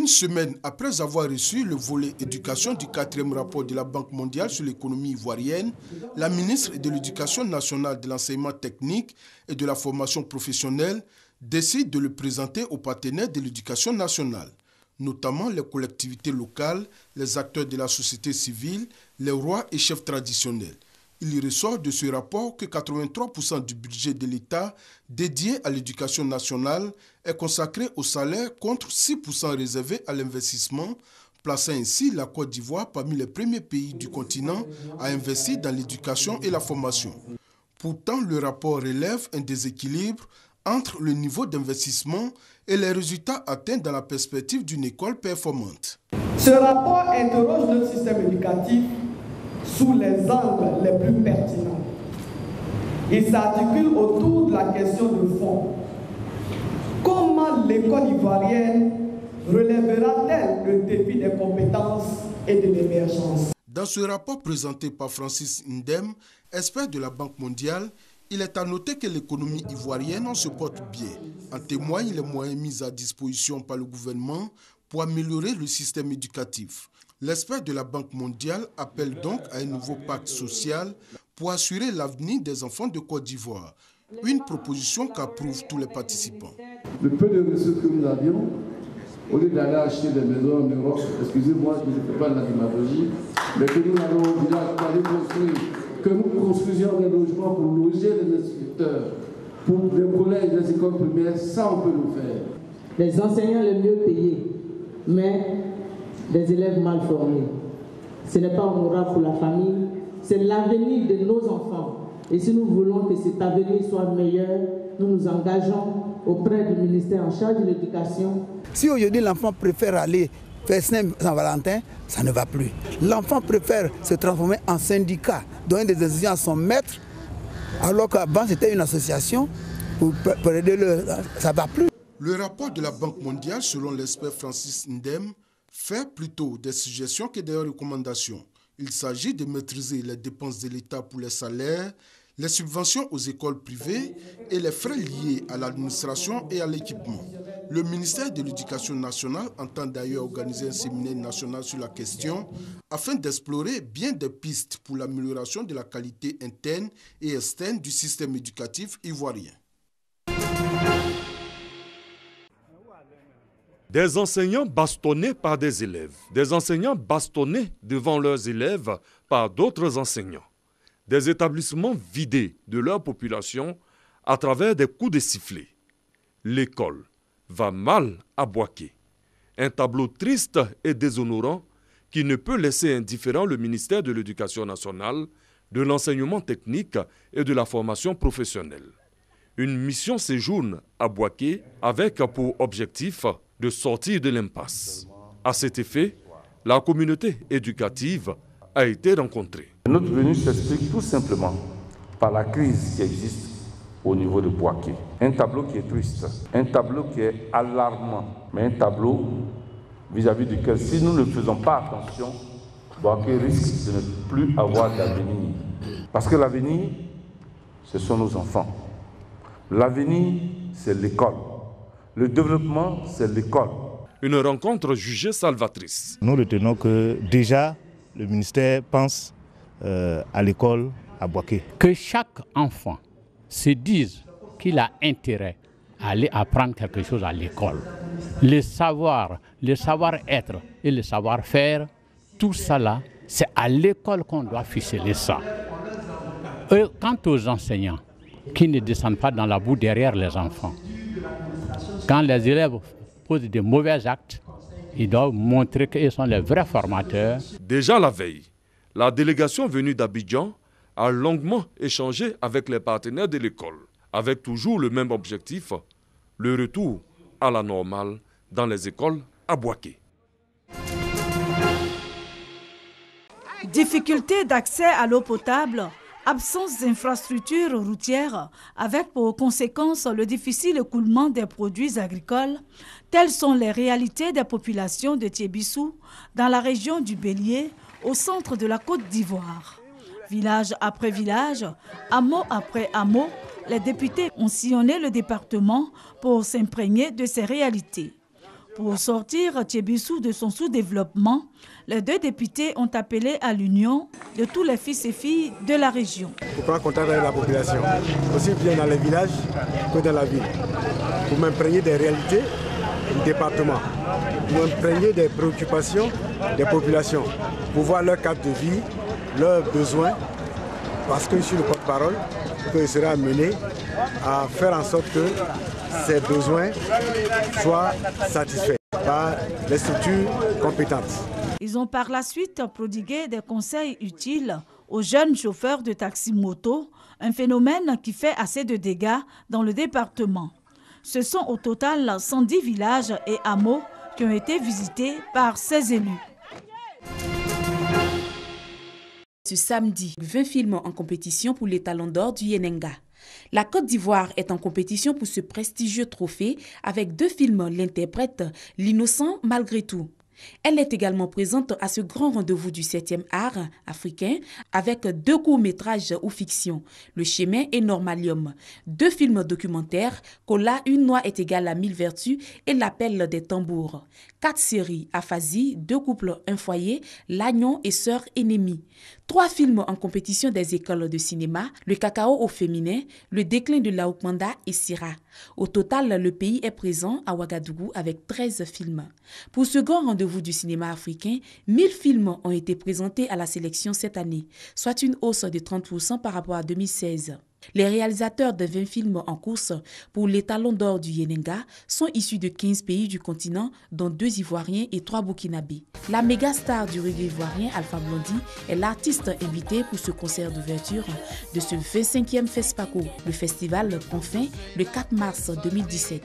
Une semaine après avoir reçu le volet éducation du 4e rapport de la Banque mondiale sur l'économie ivoirienne, la ministre de l'Éducation nationale, de l'enseignement technique et de la formation professionnelle décide de le présenter aux partenaires de l'éducation nationale, notamment les collectivités locales, les acteurs de la société civile, les rois et chefs traditionnels. Il y ressort de ce rapport que 83% du budget de l'État dédié à l'éducation nationale est consacré au salaire contre 6% réservés à l'investissement, plaçant ainsi la Côte d'Ivoire parmi les premiers pays du continent à investir dans l'éducation et la formation. Pourtant, le rapport relève un déséquilibre entre le niveau d'investissement et les résultats atteints dans la perspective d'une école performante. Ce rapport interroge notre système éducatif sous les angles les plus pertinents. Il s'articule autour de la question de fond. Comment l'école ivoirienne relèvera-t-elle le défi des compétences et de l'émergence? Dans ce rapport présenté par Francis Ndem, expert de la Banque mondiale, il est à noter que l'économie ivoirienne se porte bien. En témoignent les moyens mis à disposition par le gouvernement pour améliorer le système éducatif. L'expert de la Banque mondiale appelle donc à un nouveau pacte social pour assurer l'avenir des enfants de Côte d'Ivoire. Une proposition qu'approuvent tous les participants. Le peu de ressources que nous avions, au lieu d'aller acheter des maisons en Europe, excusez-moi, je ne fais pas de la démagogie, mais que nous allons au village pour aller construire, que nous construisions des logements pour loger les instituteurs, pour les collèges, les écoles primaires, ça on peut le faire. Les enseignants les mieux payés, mais des élèves mal formés. Ce n'est pas honorable pour la famille, c'est l'avenir de nos enfants. Et si nous voulons que cet avenir soit meilleur, nous nous engageons auprès du ministère en charge de l'éducation. Si aujourd'hui l'enfant préfère aller faire Saint-Valentin, ça ne va plus. L'enfant préfère se transformer en syndicat, donner des décisions à son maître, alors qu'avant c'était une association pour aider ça ne va plus. Le rapport de la Banque mondiale, selon l'expert Francis Ndem, fait plutôt des suggestions que des recommandations. Il s'agit de maîtriser les dépenses de l'État pour les salaires, les subventions aux écoles privées et les frais liés à l'administration et à l'équipement. Le ministère de l'Éducation nationale entend d'ailleurs organiser un séminaire national sur la question afin d'explorer bien des pistes pour l'amélioration de la qualité interne et externe du système éducatif ivoirien. Des enseignants bastonnés par des élèves, des enseignants bastonnés devant leurs élèves par d'autres enseignants, des établissements vidés de leur population à travers des coups de sifflet. L'école va mal à Boaké. Un tableau triste et déshonorant qui ne peut laisser indifférent le ministère de l'Éducation nationale, de l'enseignement technique et de la formation professionnelle. Une mission séjourne à Boaké avec pour objectif de sortir de l'impasse. À cet effet, la communauté éducative a été rencontrée. Notre venue s'explique tout simplement par la crise qui existe au niveau de Boaké. Un tableau qui est triste, un tableau qui est alarmant, mais un tableau vis-à-vis duquel, si nous ne faisons pas attention, Boaké risque de ne plus avoir d'avenir. Parce que l'avenir, ce sont nos enfants. L'avenir, c'est l'école. Le développement, c'est l'école. Une rencontre jugée salvatrice. Nous retenons que déjà, le ministère pense à l'école à Boaké. Que chaque enfant se dise qu'il a intérêt à aller apprendre quelque chose à l'école. Le savoir-être et le savoir-faire, tout ça là, c'est à l'école qu'on doit ficeler ça. Et quant aux enseignants qui ne descendent pas dans la boue derrière les enfants, quand les élèves posent de mauvais actes, ils doivent montrer qu'ils sont les vrais formateurs. Déjà la veille, la délégation venue d'Abidjan a longuement échangé avec les partenaires de l'école, avec toujours le même objectif, le retour à la normale dans les écoles à Boaké. Difficulté d'accès à l'eau potable, absence d'infrastructures routières, avec pour conséquence le difficile écoulement des produits agricoles, telles sont les réalités des populations de Tiébissou, dans la région du Bélier, au centre de la Côte d'Ivoire. Village après village, hameau après hameau, les députés ont sillonné le département pour s'imprégner de ces réalités. Pour sortir Tchébissou de son sous-développement, les deux députés ont appelé à l'union de tous les fils et filles de la région. Pour prendre contact avec la population, aussi bien dans les villages que dans la ville, pour m'imprégner des réalités du département, pour m'imprégner des préoccupations des populations, pour voir leur cadre de vie, leurs besoins, parce que je suis le porte-parole, que je serai amené à faire en sorte que ces besoins soient satisfaits par les structures compétentes. Ils ont par la suite prodigué des conseils utiles aux jeunes chauffeurs de taxi-moto, un phénomène qui fait assez de dégâts dans le département. Ce sont au total 110 villages et hameaux qui ont été visités par ces élus. Ce samedi, 20 films en compétition pour les Talons d'Or du Yenenga. La Côte d'Ivoire est en compétition pour ce prestigieux trophée avec 2 films l'interprètent L'innocent malgré tout. Elle est également présente à ce grand rendez-vous du 7e art africain avec 2 courts-métrages ou fictions, Le Chemin et Normalium, 2 films documentaires, Kola, une noix est égale à 1000 vertus et L'appel des tambours, 4 séries, Aphasie, 2 couples, un foyer, L'agnon et sœurs ennemies, 3 films en compétition des écoles de cinéma, Le cacao au féminin, Le déclin de Laokwanda et Sira. Au total, le pays est présent à Ouagadougou avec 13 films. Pour ce grand rendez-vous du cinéma africain, 1000 films ont été présentés à la sélection cette année, soit une hausse de 30% par rapport à 2016. Les réalisateurs de 20 films en course pour les Talons d'Or du Yenenga sont issus de 15 pays du continent, dont 2 Ivoiriens et 3 Burkinabés. La méga star du reggae ivoirien, Alpha Blondy, est l'artiste invité pour ce concert d'ouverture de ce 25e FESPACO. Le festival prend fin le 4 mars 2017.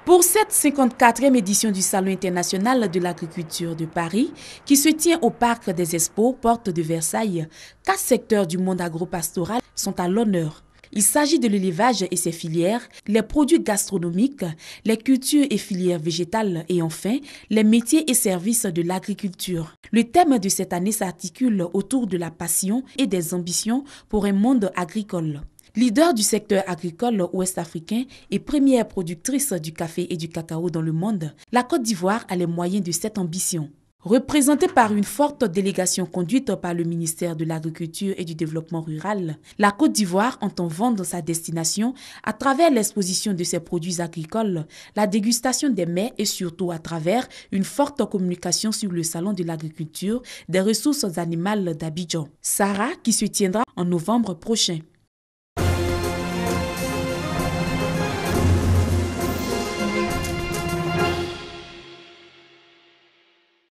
Pour cette 54e édition du Salon international de l'agriculture de Paris, qui se tient au Parc des Expos, porte de Versailles, 4 secteurs du monde agropastoral sont à l'honneur. Il s'agit de l'élevage et ses filières, les produits gastronomiques, les cultures et filières végétales et enfin les métiers et services de l'agriculture. Le thème de cette année s'articule autour de la passion et des ambitions pour un monde agricole. Leader du secteur agricole ouest-africain et première productrice du café et du cacao dans le monde, la Côte d'Ivoire a les moyens de cette ambition. Représentée par une forte délégation conduite par le ministère de l'Agriculture et du Développement rural, la Côte d'Ivoire entend vendre sa destination à travers l'exposition de ses produits agricoles, la dégustation des mets et surtout à travers une forte communication sur le Salon de l'agriculture des ressources animales d'Abidjan, Sarah, qui se tiendra en novembre prochain.